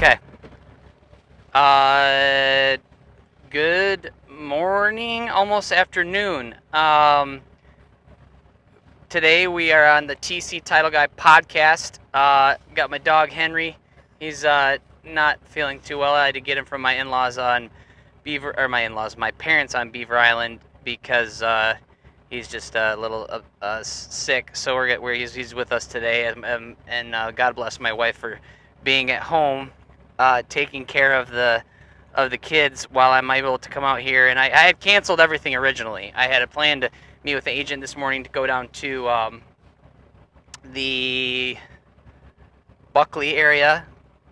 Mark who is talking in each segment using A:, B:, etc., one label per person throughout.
A: Okay. Good morning, almost afternoon. Today we are on the TCTITLEGUY Podcast. Got my dog Henry. He's not feeling too well. I had to get him from my in-laws on my parents on Beaver Island because he's just a little sick. So he's with us today, and God bless my wife for being at home, taking care of the kids while I'm able to come out here. And I had canceled everything originally. I had a plan to meet with the agent this morning to go down to the Buckley area,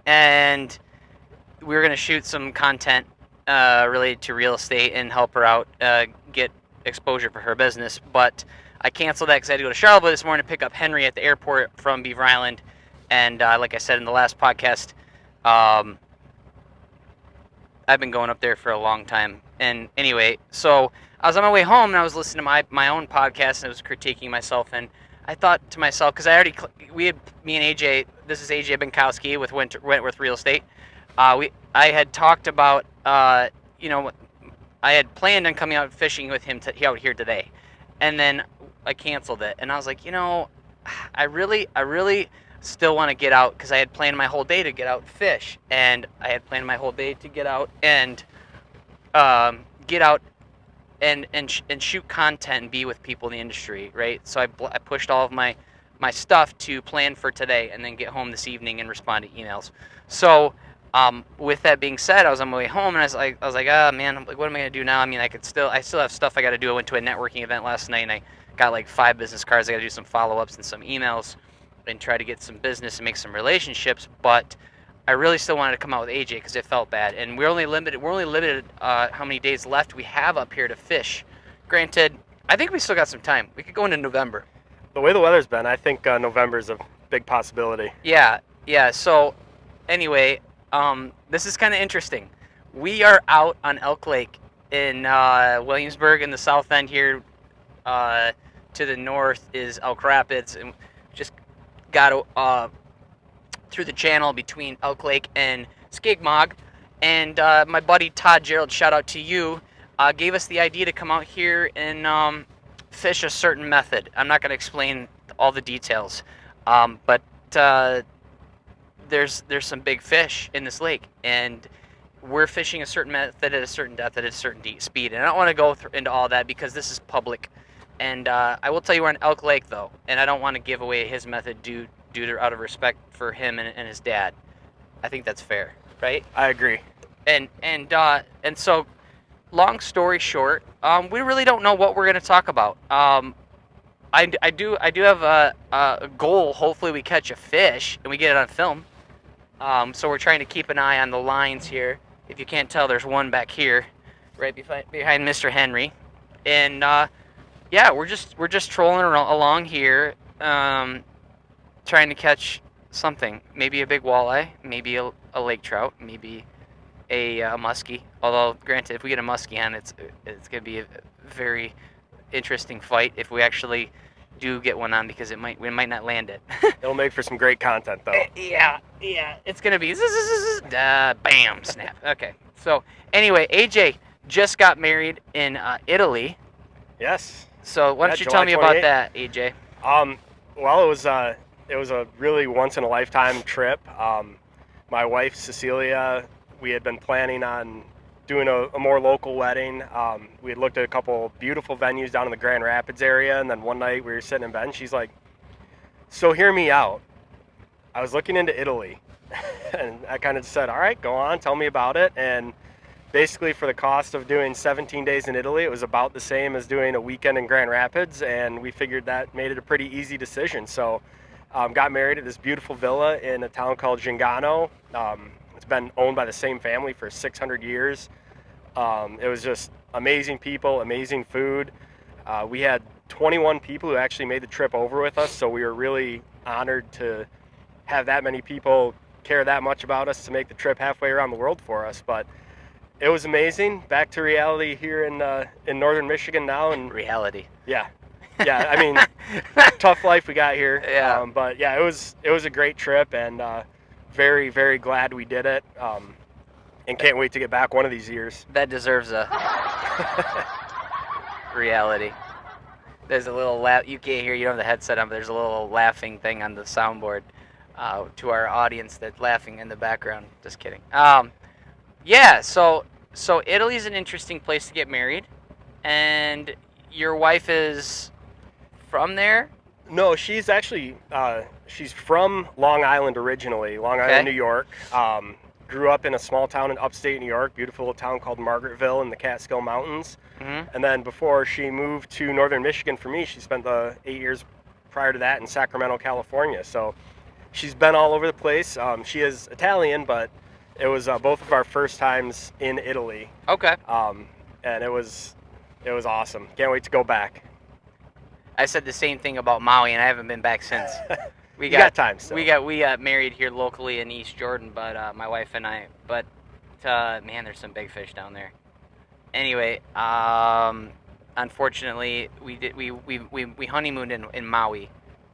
A: and we were going to shoot some content related to real estate and help her out, get exposure for her business. But I canceled that because I had to go to Charlotte this morning to pick up Henry at the airport from Beaver Island. And like I said in the last podcast, I've been going up there for a long time. And anyway, so I was on my way home and I was listening to my own podcast and I was critiquing myself. And I thought to myself, because me and AJ, this is AJ Bienkowski with Wentworth Real Estate. I had talked about, I had planned on coming out fishing with him out here today. And then I canceled it. And I was like, I really still want to get out because I had planned my whole day to get out and fish. And I had planned my whole day to get out and and shoot content and be with people in the industry, right? So I pushed all of my stuff to plan for today and then get home this evening and respond to emails. So with that being said, I was on my way home and I was like, man, I'm like, what am I gonna do now? I mean, I still have stuff I got to do. I went to a networking event last night and I got like 5 business cards. I got to do some follow-ups and some emails and try to get some business and make some relationships. But I really still wanted to come out with AJ because it felt bad. And we're only limited how many days left we have up here to fish. Granted, I think we still got some time. We could go into November.
B: The way the weather's been, I think November is a big possibility.
A: Yeah. So anyway, this is kind of interesting. We are out on Elk Lake in Williamsburg in the south end here. To the north is Elk Rapids, and just got through the channel between Elk Lake and Skigmog. And my buddy Todd Gerald, shout out to you, gave us the idea to come out here and fish a certain method. I'm not going to explain all the details, but there's some big fish in this lake, and we're fishing a certain method at a certain depth at a certain speed. And I don't want to go into all that because this is public. And I will tell you we're on Elk Lake, though, and I don't want to give away his method due to out of respect for him and his dad. I think that's fair, right?
B: I agree.
A: And so, long story short, we really don't know what we're going to talk about. I do have a goal. Hopefully, we catch a fish and we get it on film. So we're trying to keep an eye on the lines here. If you can't tell, there's one back here, right behind Mr. Henry, and yeah, we're just trolling along here, trying to catch something. Maybe a big walleye, maybe a lake trout, maybe a muskie. Although, granted, if we get a muskie on, it's gonna be a very interesting fight if we actually do get one on, because we might not land it.
B: It'll make for some great content, though.
A: Yeah, it's gonna be bam, snap. Okay, so anyway, AJ just got married in Italy.
B: Yes.
A: So why don't you tell me about that, AJ?
B: Well, it was a really once in a lifetime trip. My wife Cecilia, we had been planning on doing a more local wedding. We had looked at a couple beautiful venues down in the Grand Rapids area, and then one night we were sitting in bed and she's like, so hear me out. I was looking into Italy. And I kind of said, all right, go on, tell me about it. And basically, for the cost of doing 17 days in Italy, it was about the same as doing a weekend in Grand Rapids, and we figured that made it a pretty easy decision. So got married at this beautiful villa in a town called Gingano. It's been owned by the same family for 600 years. It was just amazing people, amazing food. We had 21 people who actually made the trip over with us, so we were really honored to have that many people care that much about us to make the trip halfway around the world for us. But it was amazing. Back to reality here in northern Michigan now. And
A: reality.
B: Yeah. I mean, tough life we got here.
A: Yeah.
B: But yeah, it was a great trip, and very, very glad we did it, and can't wait to get back one of these years.
A: That deserves a reality. There's a little laugh. You can't hear. You don't have the headset on, but there's a little laughing thing on the soundboard to our audience that's laughing in the background. Just kidding. Yeah. So Italy's an interesting place to get married, and your wife is from there.
B: No, she's actually she's from Long Island originally, Long Island, New York. Grew up in a small town in upstate New York, beautiful little town called Margaretville in the Catskill Mountains.
A: Mm-hmm.
B: And then before she moved to northern Michigan for me, she spent the 8 years prior to that in Sacramento, California. So she's been all over the place. She is Italian, but it was both of our first times in Italy.
A: Okay.
B: And it was awesome. Can't wait to go back.
A: I said the same thing about Maui, and I haven't been back since. We
B: got time still.
A: We got married here locally in East Jordan, but my wife and I. But man, there's some big fish down there. Anyway, unfortunately, we honeymooned in Maui,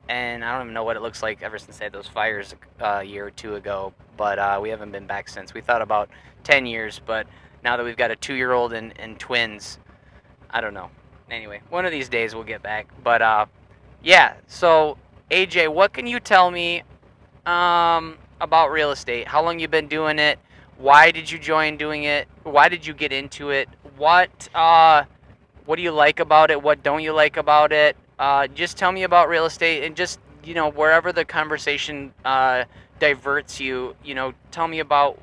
A: and I don't even know what it looks like ever since they had those fires a year or two ago. But we haven't been back since. We thought about 10 years, but now that we've got a 2-year-old and twins, I don't know. Anyway, one of these days we'll get back. But yeah, so. AJ, what can you tell me about real estate? How long you been doing it? Why did you join doing it? Why did you get into it? What do you like about it? What don't you like about it? Just tell me about real estate, and just wherever the conversation diverts you, tell me about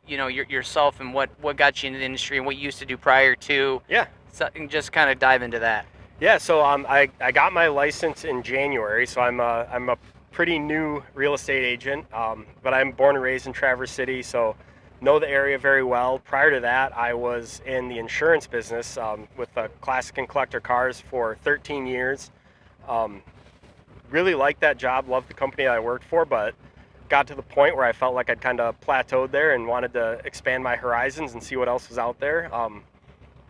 A: yourself and what got you into the industry and what you used to do prior to.
B: Yeah.
A: So, and just kind of dive into that.
B: Yeah, so I got my license in January, so I'm a pretty new real estate agent, but I'm born and raised in Traverse City, so know the area very well. Prior to that, I was in the insurance business with Classic and Collector Cars for 13 years. Really liked that job, loved the company I worked for, but got to the point where I felt like I'd kind of plateaued there and wanted to expand my horizons and see what else was out there.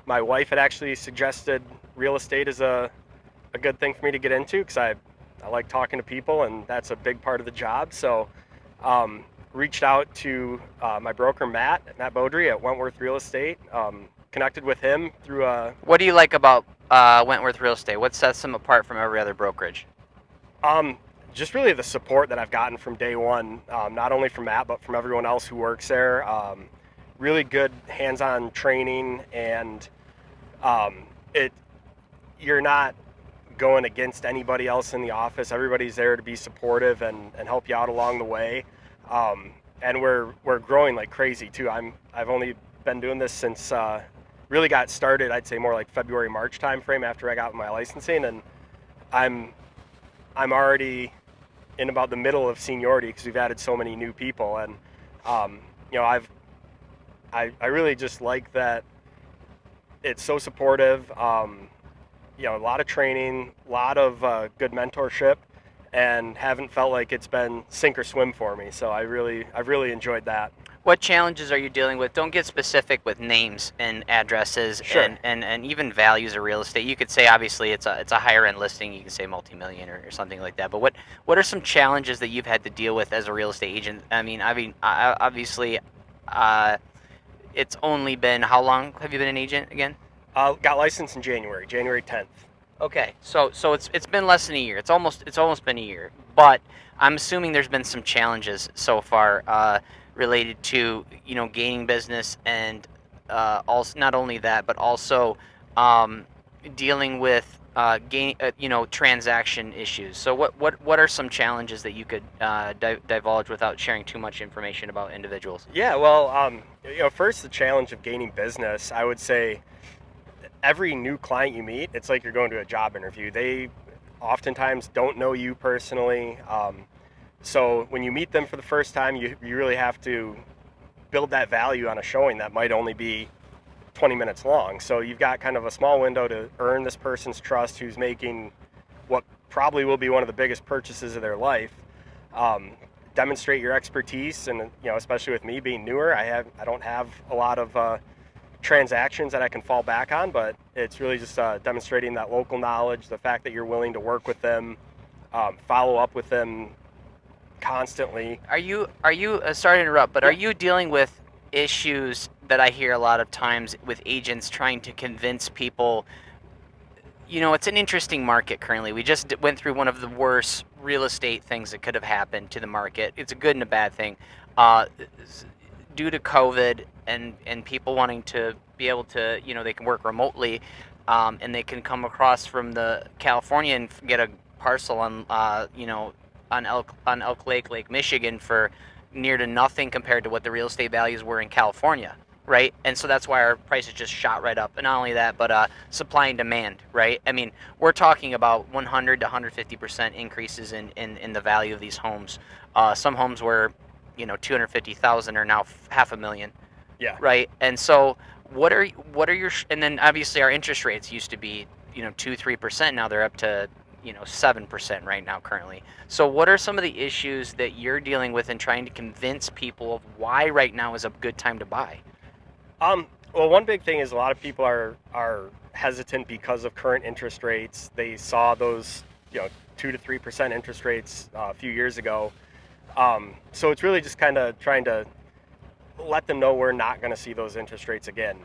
B: My wife had actually suggested real estate is a good thing for me to get into because I like talking to people, and that's a big part of the job. So reached out to my broker, Matt Beaudry at Wentworth Real Estate, connected with him through a...
A: What do you like about Wentworth Real Estate? What sets them apart from every other brokerage?
B: Just really the support that I've gotten from day one, not only from Matt, but from everyone else who works there. Really good hands-on training, and you're not going against anybody else in the office. Everybody's there to be supportive and help you out along the way. And we're growing like crazy too. I've only been doing this since really got started, I'd say more like February, March timeframe after I got my licensing, and I'm already in about the middle of seniority because we've added so many new people. And I really just like that it's so supportive. A lot of training, a lot of good mentorship, and haven't felt like it's been sink or swim for me. So I've really enjoyed that.
A: What challenges are you dealing with? Don't get specific with names and addresses.
B: Sure.
A: and even values of real estate. You could say obviously it's a higher end listing. You can say multi-million or something like that. But what are some challenges that you've had to deal with as a real estate agent? I mean, obviously, it's only been, how long have you been an agent again?
B: Got licensed in January 10th.
A: Okay, so it's been less than a year. It's almost been a year. But I'm assuming there's been some challenges so far related to gaining business, and also not only that, but also dealing with transaction issues. So what are some challenges that you could divulge without sharing too much information about individuals?
B: Yeah, well, first, the challenge of gaining business, I would say every new client you meet, it's like you're going to a job interview. They oftentimes don't know you personally. So when you meet them for the first time, you really have to build that value on a showing that might only be 20 minutes long. So you've got kind of a small window to earn this person's trust who's making what probably will be one of the biggest purchases of their life. Demonstrate your expertise, and especially with me being newer, I don't have a lot of transactions that I can fall back on, but it's really just demonstrating that local knowledge, the fact that you're willing to work with them, follow up with them constantly.
A: Are you sorry to interrupt, but
B: Yeah.
A: are you dealing with issues that I hear a lot of times with agents trying to convince people? It's an interesting market currently. We just went through one of the worst real estate things that could have happened to the market. It's a good and a bad thing. Uh, Due to COVID and people wanting to be able to, they can work remotely, and they can come across from the California and get a parcel on, on Elk Lake, Lake Michigan for near to nothing compared to what the real estate values were in California. Right, and so that's why our prices just shot right up. And not only that, but supply and demand, right? I mean, we're talking about 100 to 150% increases in the value of these homes. Some homes were, 250,000 are now half a million.
B: Yeah.
A: Right, and so what are your and then obviously our interest rates used to be 2-3%. Now they're up to 7% right now currently. So what are some of the issues that you're dealing with in trying to convince people of why right now is a good time to buy?
B: Well, one big thing is a lot of people are hesitant because of current interest rates. They saw those 2 to 3% interest rates a few years ago. So it's really just kind of trying to let them know we're not going to see those interest rates again.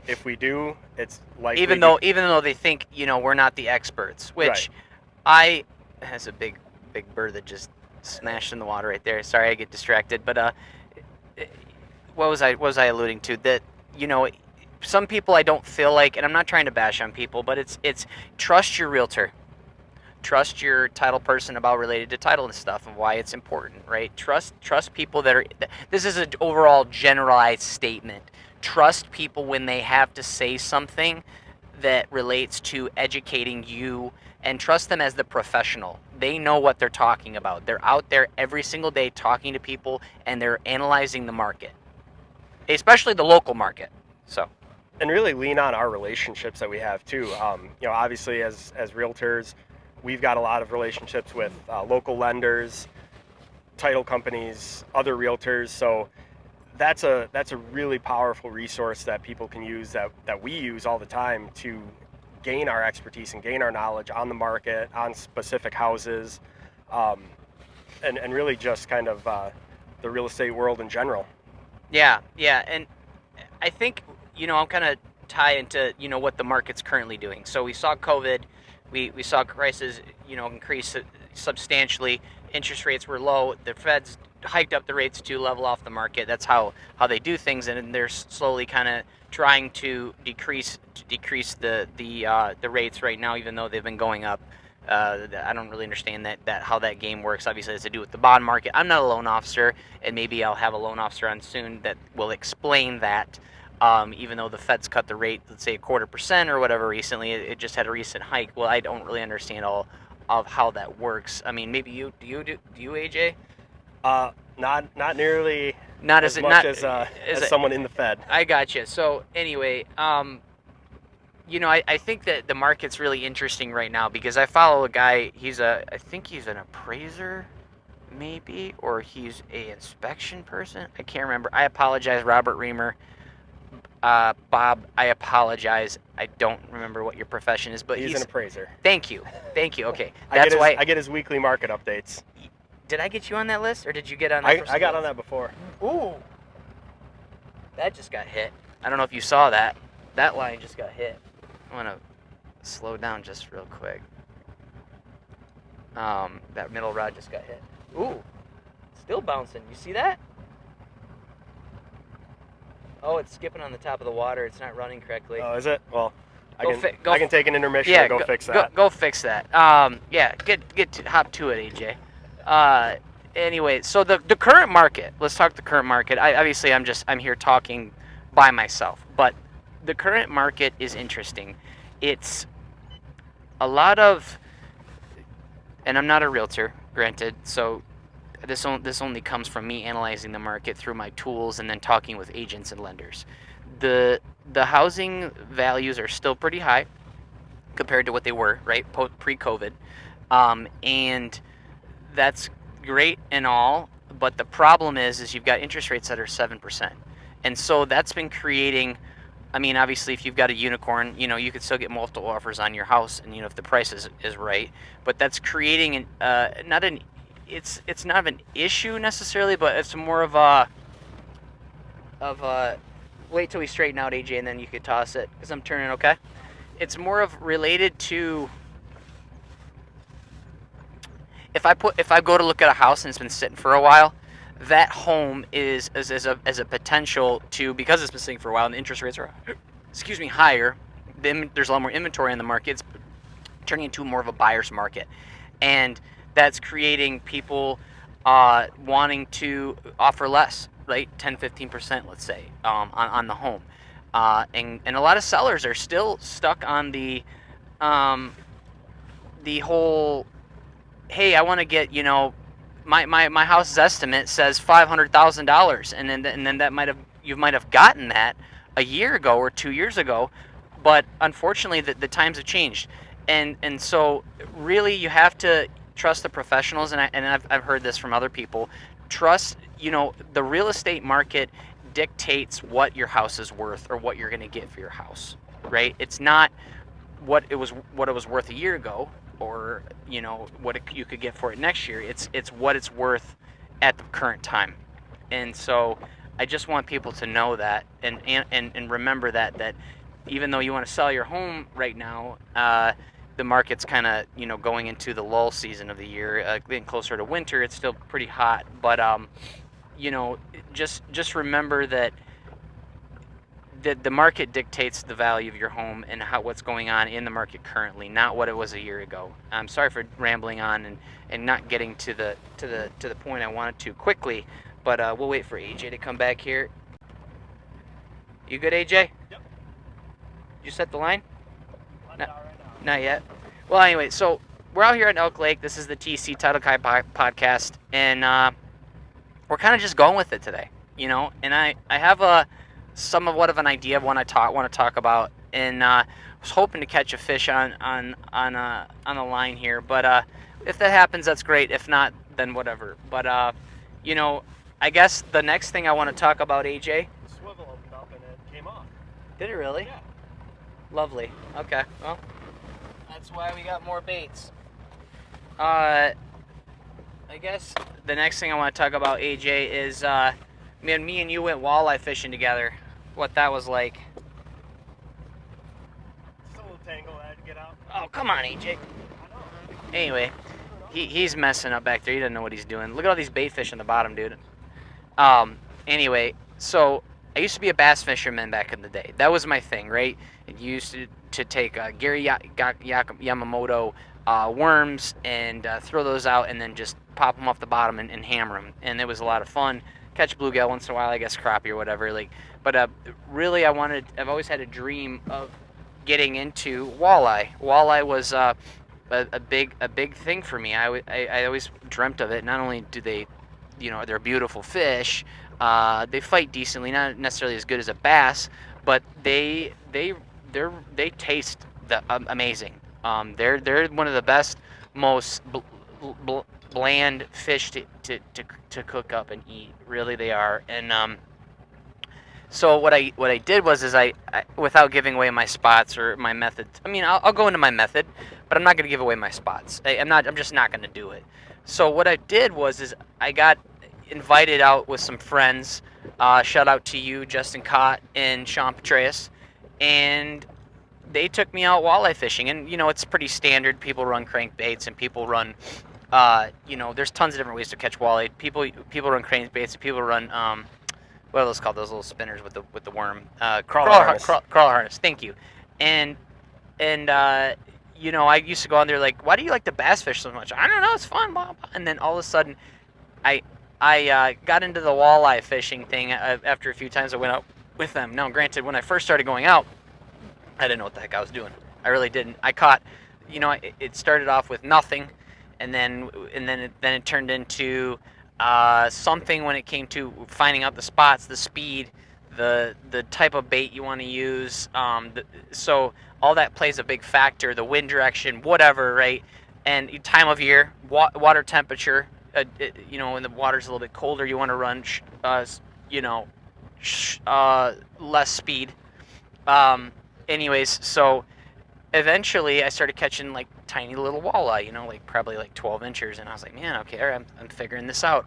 B: If we do, it's likely
A: even though they think we're not the experts, which has a big bird that just smashed in the water right there. Sorry, I get distracted, but what was I alluding to? That some people I don't feel like, and I'm not trying to bash on people, but it's trust your realtor, trust your title person about related to title and stuff and why it's important, right? Trust people that are. This is an overall generalized statement. Trust people when they have to say something that relates to educating you, and trust them as the professional. They know what they're talking about. They're out there every single day talking to people, and they're analyzing the market, especially the local market. So,
B: and really lean on our relationships that we have too. Obviously as realtors, we've got a lot of relationships with local lenders, title companies, other realtors. So that's a really powerful resource that people can use, that we use all the time to gain our expertise and gain our knowledge on the market, on specific houses, and really just kind of the real estate world in general.
A: Yeah, and I think, I'm kind of tie into, what the market's currently doing. So we saw COVID, we saw prices, increase substantially. Interest rates were low. The Fed's hiked up the rates to level off the market. That's how they do things, and they're slowly kind of trying to decrease the rates right now, even though they've been going up. I don't really understand that how that game works. Obviously, it has to do with the bond market. I'm not a loan officer, and maybe I'll have a loan officer on soon that will explain that. Even though the Fed's cut the rate, let's say 0.25% or whatever recently, it just had a recent hike. Well, I don't really understand all of how that works. I mean, maybe do you AJ?
B: Not nearly
A: not
B: as
A: as
B: much
A: not,
B: as someone in the Fed.
A: I gotcha. So anyway, I think that the market's really interesting right now because I follow a guy. I think he's an appraiser, maybe, or he's a inspection person. I can't remember. I apologize, Robert Reamer. Bob, I apologize. I don't remember what your profession is, but
B: he's an appraiser.
A: Thank you. Okay,
B: I get his weekly market updates.
A: Did I get you on that list, or did you get on that?
B: I got on that before.
A: Ooh, that just got hit. I don't know if you saw that. That line just got hit. I want to slow down just real quick. That middle rod just got hit. Ooh, still bouncing. You see that? Oh, it's skipping on the top of the water. It's not running correctly.
B: Oh, is it? Well, I can take an intermission and go fix that.
A: Go fix that. Hop to it, AJ. Anyway, so the current market. Let's talk the current market. I'm here talking by myself, but the current market is interesting. It's a lot of, and I'm not a realtor, granted, so this only comes from me analyzing the market through my tools and then talking with agents and lenders. The housing values are still pretty high compared to what they were, right, pre-COVID, and that's great and all, but the problem is you've got interest rates that are 7%, and so that's been creating. I mean, obviously, if you've got a unicorn, you could still get multiple offers on your house, and if the price is right, but that's creating it's not an issue necessarily, but it's more of a wait till we straighten out, AJ, and then you could toss it because I'm turning. Okay, it's more of related to if I go to look at a house and it's been sitting for a while, that home is as a potential to, because it's been sitting for a while and the interest rates are higher. There's a lot more inventory in the market. It's turning into more of a buyer's market, and that's creating people wanting to offer less, right? 10-15%, let's say, on the home, and a lot of sellers are still stuck on the whole, hey, I want to get, my house's estimate says $500,000, and then you might have gotten that a year ago or 2 years ago, but unfortunately the times have changed, and so really you have to trust the professionals, and I've heard this from other people. Trust, the real estate market dictates what your house is worth or what you're going to get for your house, right? It's not what it was worth a year ago, or you could get for it next year. It's what it's worth at the current time. And so I just want people to know that and remember that even though you want to sell your home right now, the market's kind of going into the lull season of the year, getting closer to winter. It's still pretty hot, but just remember that the market dictates the value of your home and what's going on in the market currently, not what it was a year ago. I'm sorry for rambling on and not getting to the point I wanted to quickly, but we'll wait for AJ to come back here. You good, AJ?
B: Yep.
A: You set the line?
B: Right now.
A: Not yet. Well, anyway, so we're out here at Elk Lake. This is the TCTITLEGUY Podcast, and we're kind of just going with it today, and I have somewhat of an idea of what I want to talk about, and was hoping to catch a fish on the line here, but if that happens, that's great. If not, then whatever. But I guess the next thing I want to talk about, AJ.
B: The swivel opened up and it came off.
A: Did it really?
B: Yeah.
A: Lovely. Okay. Well, that's why we got more baits. I guess the next thing I want to talk about, AJ, is me and you went walleye fishing together. What that was like.
B: Just a little tangle I had to get out.
A: Oh, come on, AJ.
B: I know.
A: Anyway, he's messing up back there. He doesn't know what he's doing. Look at all these bait fish on the bottom, dude. Anyway, so I used to be a bass fisherman back in the day. That was my thing, right? I used to take Gary Yamamoto worms and throw those out and then just pop them off the bottom and hammer them. And it was a lot of fun. Catch bluegill once in a while, I guess crappie or whatever. But really, I've always had a dream of getting into walleye. Walleye was a big thing for me. I always dreamt of it. Not only do they, they're beautiful fish. They fight decently, not necessarily as good as a bass, but they taste amazing. They're one of the best, most bland fish to cook up and eat. Really, they are. And so what I did was I without giving away my spots or my method. I mean, I'll go into my method, but I'm not going to give away my spots. I'm just not going to do it. So what I did was I got invited out with some friends. Shout out to you, Justin Cott and Sean Petraeus, and they took me out walleye fishing. And it's pretty standard. People run crankbaits and people run. There's tons of different ways to catch walleye. People run crankbaits. People run what are those called? Those little spinners with the worm. Crawler harness. Thank you. And I used to go on there like, why do you like to bass fish so much? I don't know. It's fun. Blah, blah. And then all of a sudden, I got into the walleye fishing thing after a few times I went out with them. Now, granted, when I first started going out, I didn't know what the heck I was doing. I really didn't. I caught, it started off with nothing, and then it turned into something when it came to finding out the spots, the speed, the type of bait you want to use. So all that plays a big factor. The wind direction, whatever, right? And time of year, water temperature. When the water's a little bit colder, you want to run, less speed. Anyways, so eventually I started catching like tiny little walleye, like probably like 12 inches. And I was like, man, okay, I'm figuring this out.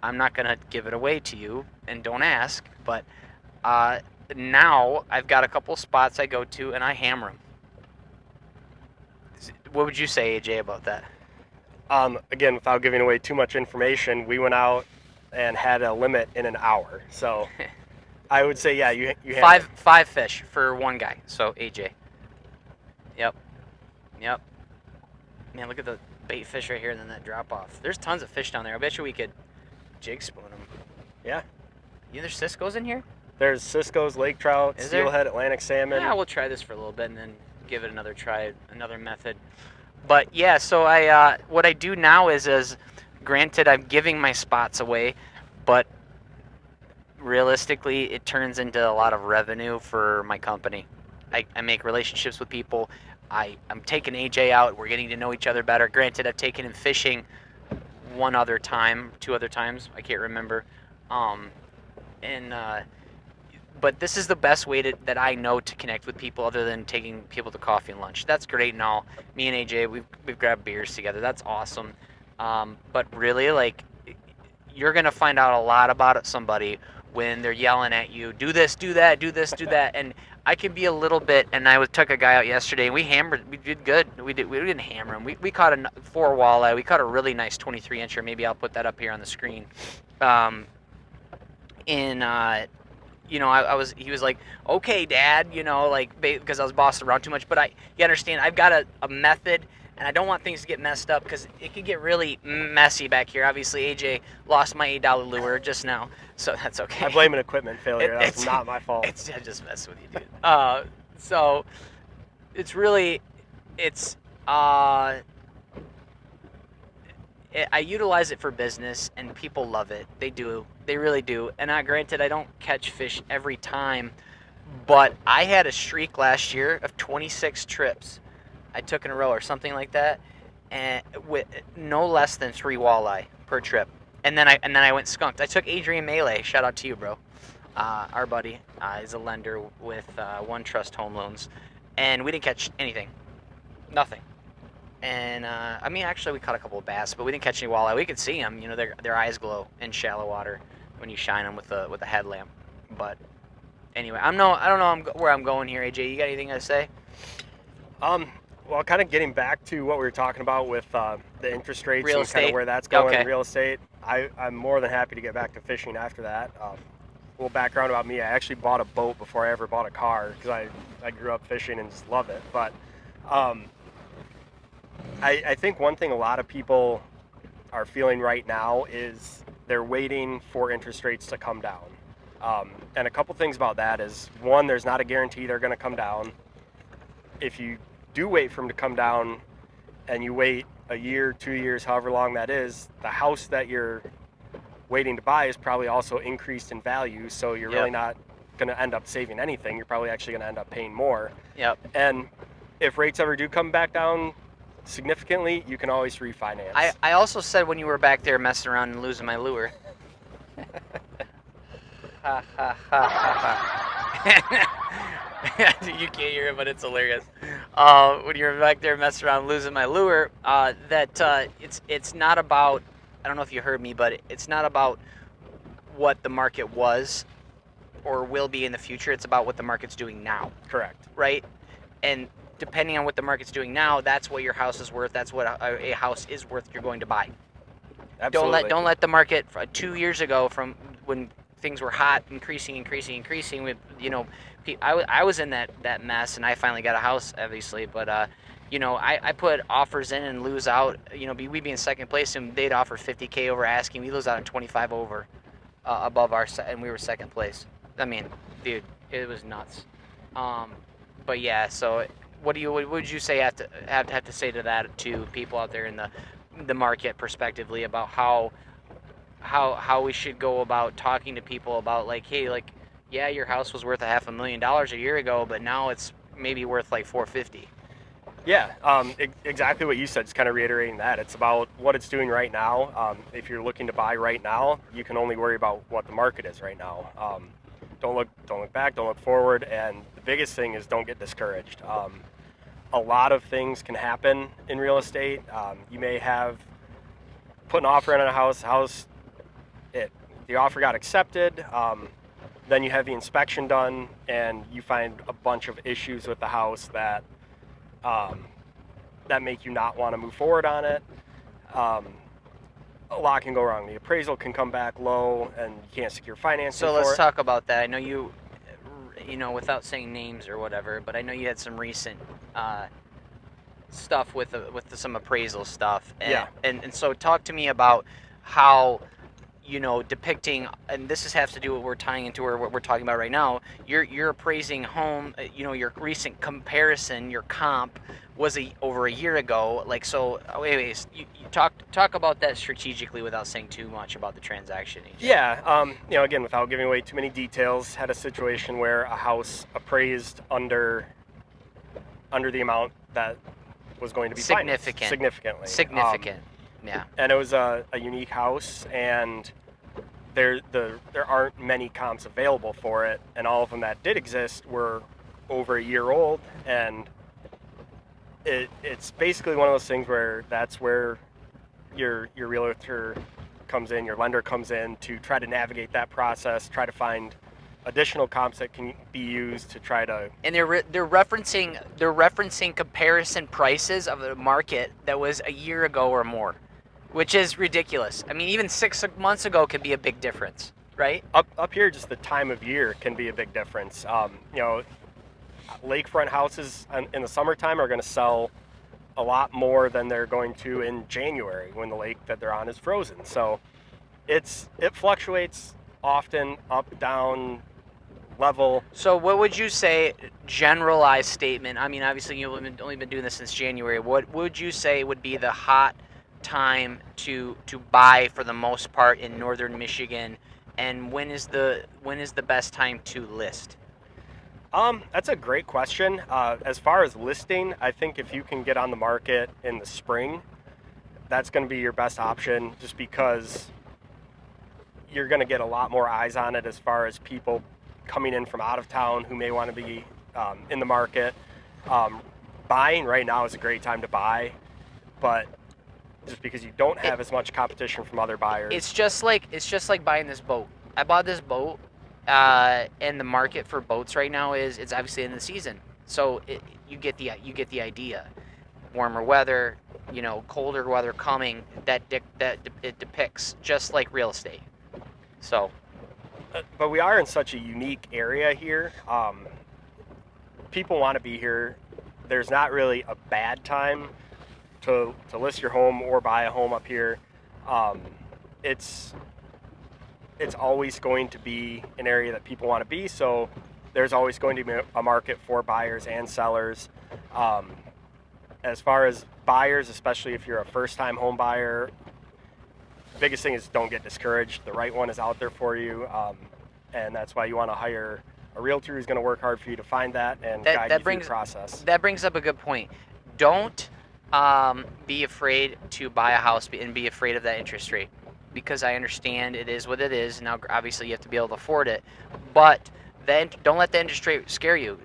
A: I'm not going to give it away to you and don't ask. But now I've got a couple spots I go to and I hammer them. What would you say, AJ, about that?
B: Again, without giving away too much information, we went out and had a limit in an hour. So I would say, yeah, you
A: five fish for one guy. So AJ. Yep. Man, look at the bait fish right here and then that drop off. There's tons of fish down there. I bet you we could jig spoon them.
B: Yeah.
A: There's Cisco's in here?
B: There's Cisco's, lake trout, steelhead, Atlantic salmon.
A: Yeah, we'll try this for a little bit and then give it another try, another method. But yeah, so what I do now is granted I'm giving my spots away, but realistically it turns into a lot of revenue for my company. I make relationships with people. I'm taking AJ out. We're getting to know each other better. Granted, I've taken him fishing two other times. I can't remember. But this is the best way that I know to connect with people other than taking people to coffee and lunch. That's great and all. Me and AJ, we've grabbed beers together. That's awesome. But really, like, you're going to find out a lot about somebody when they're yelling at you, do this, do that, do this, do that. And I can be a little bit, and I took a guy out yesterday, and we did good. We didn't hammer him. We caught a 4 walleye. We caught a really nice 23-incher. Maybe I'll put that up here on the screen. He was like, okay, Dad, because I was bossing around too much. But you understand, I've got a method, and I don't want things to get messed up because it could get really messy back here. Obviously, AJ lost my $8 lure just now, so that's okay.
B: I blame an equipment failure. That's not my fault.
A: I just mess with you, dude. So it's really, I utilize it for business, and people love it. They do. They really do. And granted, I don't catch fish every time, but I had a streak last year of 26 trips I took in a row or something like that, and with no less than 3 walleye per trip. And then I went skunked. I took Adrian Melee. Shout out to you, bro. Our buddy is a lender with One Trust Home Loans, and we didn't catch anything. Nothing. And actually we caught a couple of bass, but we didn't catch any walleye. We could see them. Their eyes glow in shallow water when you shine them with a headlamp. But anyway, I don't know where I'm going here, AJ. You got anything to say?
B: Well, kind of getting back to what we were talking about with the interest rates
A: real
B: and
A: estate.
B: kind of where that's going,
A: Okay.
B: Real estate. I'm more than happy to get back to fishing after that. A little background about me: I actually bought a boat before I ever bought a car because I grew up fishing and just love it. But I think one thing a lot of people are feeling right now is they're waiting for interest rates to come down. And a couple things about that is, one, there's not a guarantee they're going to come down. If you do wait for them to come down and you wait a year, 2 years, however long that is, the house that you're waiting to buy is probably also increased in value, so you're really not going to end up saving anything. You're probably actually going to end up paying more.
A: Yep.
B: And if rates ever do come back down significantly, you can always refinance.
A: I also said when you were back there messing around and losing my lure. Ha ha ha ha. You can't hear it, but it's hilarious. When you're back there messing around losing my lure, it's not about, I don't know if you heard me, but it's not about what the market was or will be in the future. It's about what the market's doing now.
B: Correct.
A: Right? And depending on what the market's doing now, that's what your house is worth. That's what a house is worth you're going to buy.
B: Absolutely.
A: Don't let the market 2 years ago, from when things were hot, increasing with, I was in that mess, and I finally got a house, obviously, but I put offers in and lose out. We'd be in second place, and they'd offer $50K over asking. We lose out on 25 over above and we were second place. I mean, dude, it was nuts. But yeah, so what would you say have to say to that to people out there in the market prospectively about how we should go about talking to people about, like, hey, like, yeah, your house was worth $500,000 a year ago, but now it's maybe worth like $450,000.
B: Yeah, exactly what you said. Just kind of reiterating that it's about what it's doing right now. If you're looking to buy right now, you can only worry about what the market is right now. Don't look back, don't look forward, and the biggest thing is don't get discouraged. a lot of things can happen in real estate. You may have put an offer in on a house, the offer got accepted, then you have the inspection done, and you find a bunch of issues with the house that make you not want to move forward on it. A lot can go wrong. The appraisal can come back low, and you can't secure financing
A: So
B: for
A: let's
B: it.
A: talk about that. I know you without saying names or whatever, but I know you had some recent stuff with some appraisal stuff. And,
B: Yeah.
A: And so talk to me about how, depicting, and this has to do with what we're tying into or what we're talking about right now. You're appraising home. Your recent comparison, your comp was over a year ago. Like, so anyways, you talk about that strategically without saying too much about the transaction. AJ.
B: Yeah, again, without giving away too many details, had a situation where a house appraised under the amount that was going to be
A: Significant.
B: significantly.
A: Significant. Yeah.
B: And it was a unique house, and there aren't many comps available for it, and all of them that did exist were over a year old, and it's basically one of those things where that's where your realtor comes in, your lender comes in to try to navigate that process, try to find additional comps that can be used to try to.
A: And they're referencing comparison prices of the market that was a year ago or more, which is ridiculous. I mean, even 6 months ago could be a big difference, right?
B: Up here, just the time of year can be a big difference. Lakefront houses in the summertime are going to sell a lot more than they're going to in January when the lake that they're on is frozen. So it fluctuates often, up, down, level.
A: So what would you say, generalized statement? I mean, obviously you've only been doing this since January. What would you say would be the hot time to buy for the most part in northern Michigan, and when is the best time to list?
B: That's a great question. As far as listing, I think if you can get on the market in the spring, that's going to be your best option, just because you're going to get a lot more eyes on it as far as people coming in from out of town who may want to be in the market. Buying right now is a great time to buy, but just because you don't have as much competition from other buyers.
A: It's just like buying this boat. I bought this boat, and the market for boats right now it's obviously in the season, so you get the idea. Warmer weather, colder weather coming. It depicts just like real estate. So.
B: But we are in such a unique area here. People want to be here. There's not really a bad time to list your home or buy a home up here. It's always going to be an area that people want to be, so there's always going to be a market for buyers and sellers. As far as buyers, especially if you're a first-time home buyer, the biggest thing is don't get discouraged. The right one is out there for you, and that's why you want to hire a realtor who's going to work hard for you to find that and guide you through the process.
A: That brings up a good point. Don't be afraid to buy a house and be afraid of that interest rate, because I understand it is what it is. Now, obviously, you have to be able to afford it, but then don't let the interest rate scare you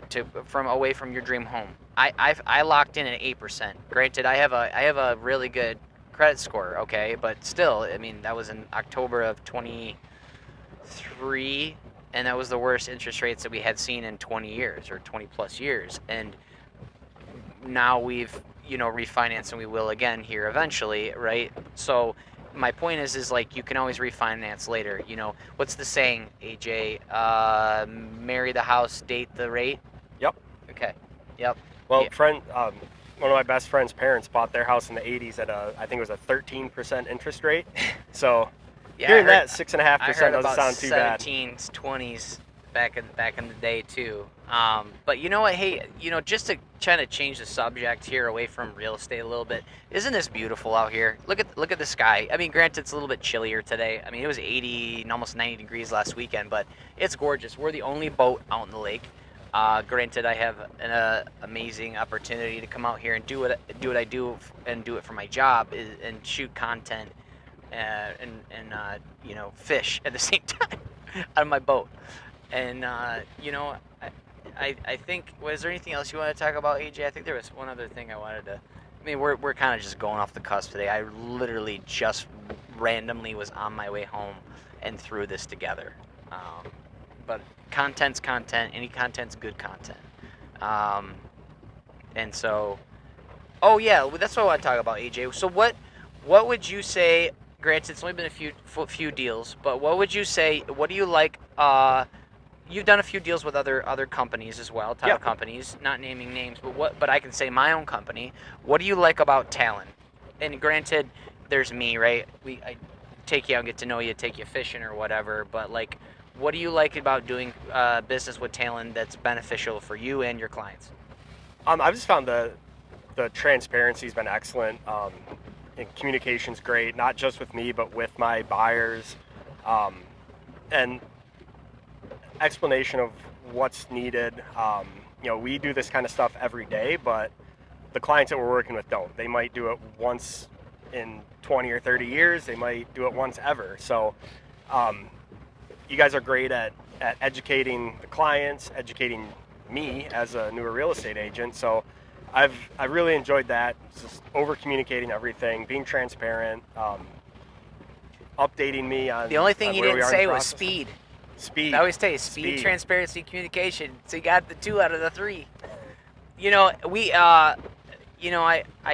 A: away from your dream home. I locked in at 8%. Granted, I have a really good credit score, okay, but still, I mean, that was in October of 23, and that was the worst interest rates that we had seen in 20 years or 20 plus years. And now we've refinanced, and we will again here eventually, right? So my point is like, you can always refinance later. What's the saying, AJ? Marry the house, date the rate.
B: Yep.
A: Okay. Yep.
B: Well,
A: Yeah.
B: one of my best friend's parents bought their house in the 80s at I think it was a 13% interest rate. So
A: Yeah,
B: hearing that 6.5% doesn't sound too bad.
A: 17s, 20s back in the day too. But you know what? Hey, just to try to change the subject here away from real estate a little bit. Isn't this beautiful out here? Look at the sky. I mean, granted, it's a little bit chillier today. I mean, it was 80 and almost 90 degrees last weekend, but it's gorgeous. We're the only boat out in the lake. Granted, I have an amazing opportunity to come out here and do what I do and do it for my job and shoot content and fish at the same time on my boat. And I think, was there anything else you want to talk about, AJ? I think there was one other thing I wanted to. I mean, we're kind of just going off the cusp today. I literally just randomly was on my way home and threw this together. But content's content. Any content's good content. And so, oh yeah, that's what I want to talk about, AJ. So what would you say? Granted, it's only been a few deals, but what would you say? What do you like? You've done a few deals with other companies as well, title companies. Not naming names, but I can say my own company. What do you like about Talon? And granted, there's me, right? I take you out and get to know you, take you fishing or whatever. But like, what do you like about doing business with Talon that's beneficial for you and your clients?
B: I've just found the transparency's been excellent. And communication's great, not just with me, but with my buyers, and explanation of what's needed. We do this kind of stuff every day, but the clients that we're working with don't. They might do it once in 20 or 30 years. They might do it once ever. So you guys are great at educating the clients, educating me as a newer real estate agent. So I really enjoyed that. Just over communicating everything, being transparent, updating me on.
A: The only thing you didn't say was speed.
B: Speed.
A: I always tell you, speed, transparency, communication. So you got the 2 out of the 3. We I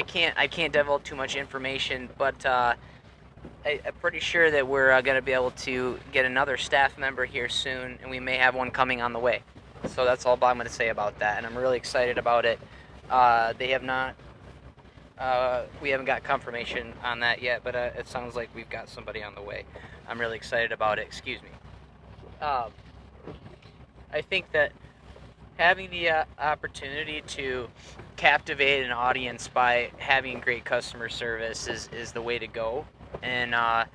A: can't divulge too much information, but I'm pretty sure that we're going to be able to get another staff member here soon, and we may have one coming on the way. So that's all I'm going to say about that, and I'm really excited about it. They have not. We haven't got confirmation on that yet, but it sounds like we've got somebody on the way. I'm really excited about it. Excuse me. I think that having the opportunity to captivate an audience by having great customer service is the way to go, and I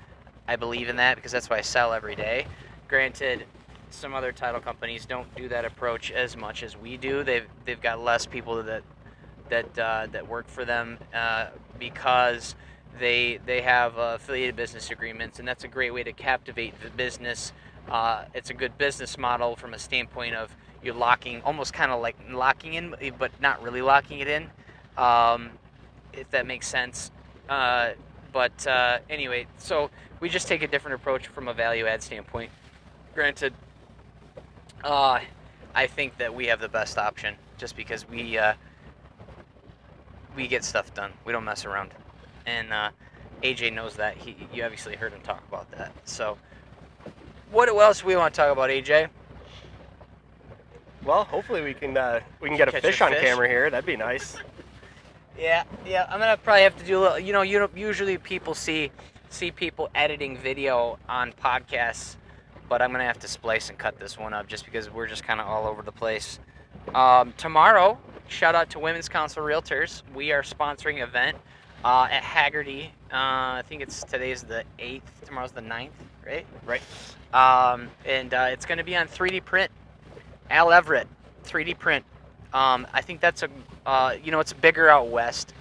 A: believe in that because that's why I sell every day. Granted, some other title companies don't do that approach as much as we do. They've got less people that work for them because they have affiliated business agreements, and that's a great way to captivate the business. It's a good business model from a standpoint of you're almost kind of like locking in, but not really locking it in, if that makes sense. But anyway, so we just take a different approach from a value add standpoint. Granted, I think that we have the best option just because we get stuff done. We don't mess around, and AJ knows that. You obviously heard him talk about that. So, what else do we want to talk about, AJ?
B: Well, hopefully we can get a fish on camera here. That'd be nice.
A: Yeah. I'm gonna probably have to do a little. Usually people see people editing video on podcasts, but I'm gonna have to splice and cut this one up just because we're just kind of all over the place. Tomorrow, shout out to Women's Council Realtors. We are sponsoring an event at Haggerty. I think today's the 8th. Tomorrow's the 9th, right?
B: Right.
A: And it's going to be on 3D print. Al Everett, 3D print. I think that's it's bigger out west,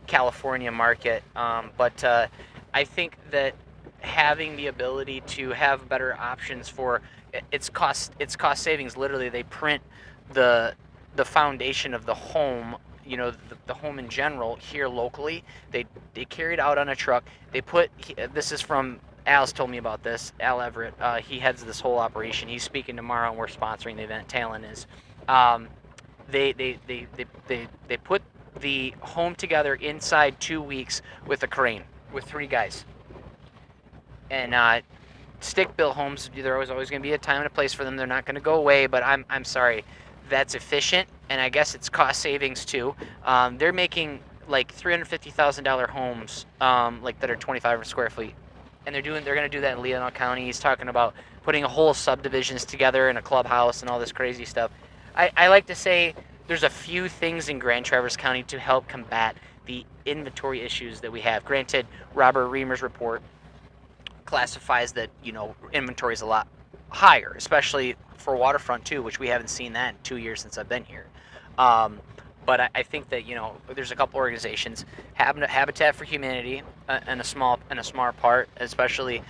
A: California market. But I think that having the ability to have better options for it's cost savings. Literally, they print the foundation of the home, the home in general here locally. They carry it out on a truck. This is from Al's told me about this. Al Everett, he heads this whole operation. He's speaking tomorrow, and we're sponsoring the event. Talon is. They put the home together inside 2 weeks with a crane with 3 guys. And stick-built homes, there's always going to be a time and a place for them. They're not going to go away. But I'm sorry, that's efficient, and I guess it's cost savings too. They're making like $350,000 homes, that are 25 square feet. And they're going to do that in Leelanau County. He's talking about putting a whole subdivisions together in a clubhouse and all this crazy stuff. I like to say there's a few things in Grand Traverse County to help combat the inventory issues that we have. Granted, Robert Reamer's report classifies that, inventory is a lot higher, especially for waterfront too, which we haven't seen that in 2 years since I've been here. But I think that there's a couple organizations, Habitat for Humanity, and a small part, especially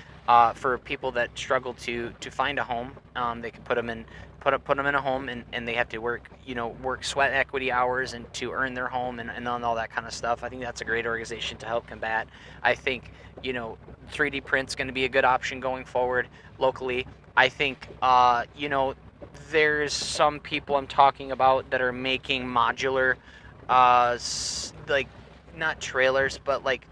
A: for people that struggle to find a home. They can put them in a home, and they have to work sweat equity hours and to earn their home and all that kind of stuff. I think that's a great organization to help combat. I think 3D print's going to be a good option going forward locally. I think there's some people I'm talking about that are making modular like not trailers, but like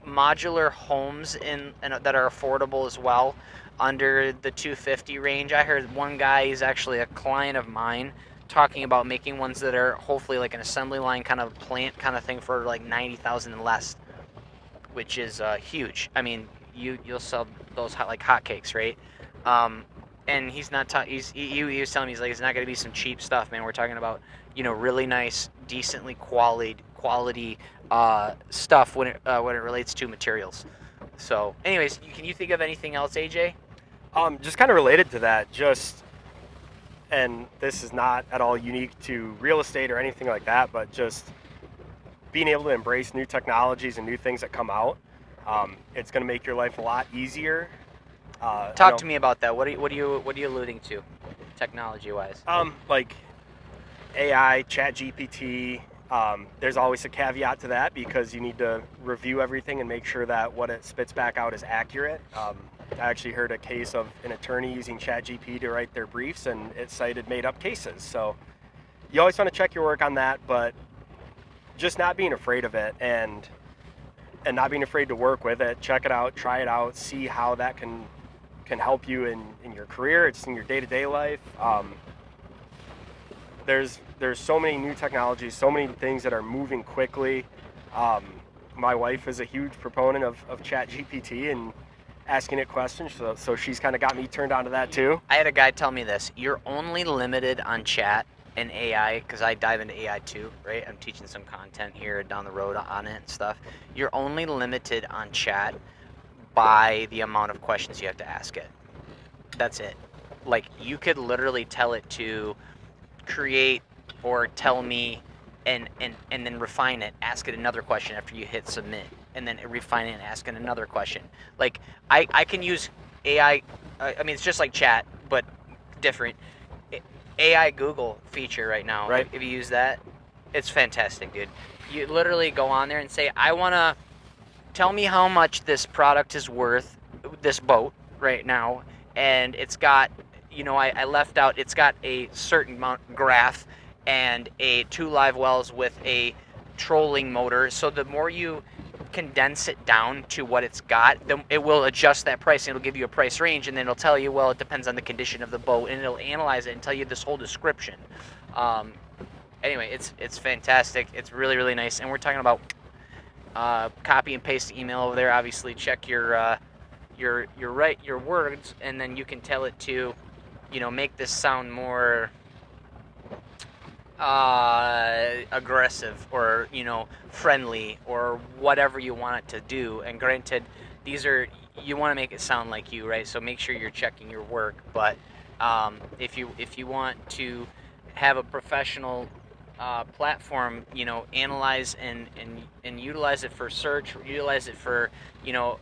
A: modular homes in that are affordable as well, under the 250 range. I heard one guy, he's actually a client of mine, talking about making ones that are hopefully like an assembly line kind of plant kind of thing for like 90,000 and less, which is huge. I mean, you'll sell those like hotcakes, right? And he's not he was telling me, he's like, it's not going to be some cheap stuff, man. We're talking about really nice, decently quality stuff when it relates to materials. So anyways, can you think of anything else, AJ?
B: Just kind of related to that, and this is not at all unique to real estate or anything like that, but just being able to embrace new technologies and new things that come out. It's going to make your life a lot easier.
A: Talk to me about that. What are you alluding to, technology wise?
B: Like AI, ChatGPT. There's always a caveat to that, because you need to review everything and make sure that what it spits back out is accurate. I actually heard a case of an attorney using ChatGPT to write their briefs, and it cited made-up cases. So you always want to check your work on that, but just not being afraid of it and not being afraid to work with it. Check it out, try it out, see how that can help you in your career. It's in your day-to-day life. There's so many new technologies, so many things that are moving quickly. My wife is a huge proponent of ChatGPT and asking it questions, so she's kind of got me turned on to that too.
A: I had a guy tell me this: you're only limited on chat and AI, because I dive into AI too, right? I'm teaching some content here down the road on it and stuff. You're only limited on chat by the amount of questions you have to ask it. That's it. Like, you could literally tell it to create or tell me and then refine it, ask it another question after you hit submit, and then refine it and ask it another question. Like, I can use AI, I mean, it's just like chat, but different. AI Google feature right now,
B: right?
A: If you use that, it's fantastic, dude. You literally go on there and say, I want to tell me how much this product is worth, this boat right now, and it's got, I left out, it's got a certain amount graph and 2 live wells with a trolling motor. So the more you condense it down to what it's got, then it will adjust that price, and it'll give you a price range, and then it'll tell you, well, it depends on the condition of the boat, and it'll analyze it and tell you this whole description. Anyway, it's fantastic. It's really, really nice. And we're talking about copy and paste the email over there. Obviously, check your words, and then you can tell it to, make this sound more aggressive or friendly or whatever you want it to do. And granted, you want to make it sound like you, right? So make sure you're checking your work. But if you want to have a professional platform, analyze and utilize it for search, utilize it for your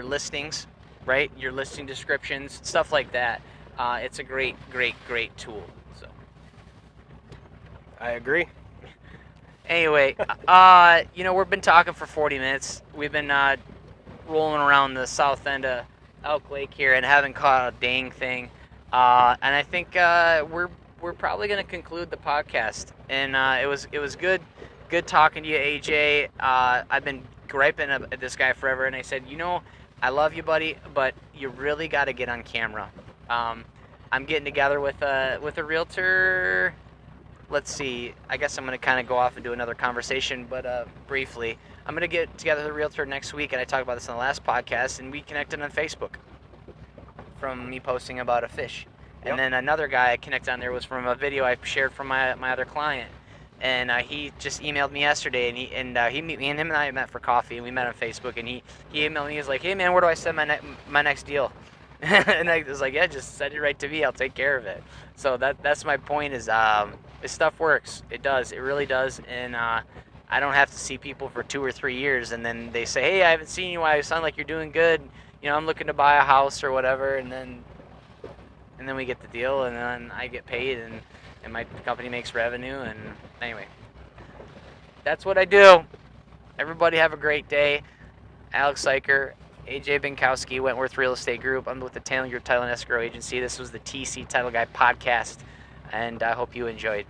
A: listings, right? Your listing descriptions, stuff like that. It's a great tool. So
B: I agree.
A: Anyway, we've been talking for 40 minutes. We've been rolling around the south end of Elk Lake here and haven't caught a dang thing. And I think we're probably going to conclude the podcast. And it was good talking to you, AJ. I've been griping at this guy forever, and I said, I love you, buddy, but you really got to get on camera. I'm getting together with a realtor. Let's see. I guess I'm going to kind of go off and do another conversation, but briefly, I'm going to get together with a realtor next week, and I talked about this in the last podcast, and we connected on Facebook from me posting about a fish.
B: Yep.
A: And then another guy I connected on there was from a video I shared from my other client. And he just emailed me yesterday, and me and him and I met for coffee, and we met on Facebook, and he emailed me. He was like, hey man, where do I send my next deal? And I was like, yeah, just send it right to me. I'll take care of it. So that's my point is stuff works. It does. It really does. And I don't have to see people for 2 or 3 years, and then they say, hey, I haven't seen you. I sound like you're doing good. I'm looking to buy a house or whatever, and then we get the deal, and then I get paid, and my company makes revenue, and anyway, that's what I do. Everybody have a great day. Alex Eicher, AJ Bienkowski, Wentworth Real Estate Group. I'm with the Taylor Group Title and Escrow Agency. This was the TC Title Guy Podcast, and I hope you enjoyed.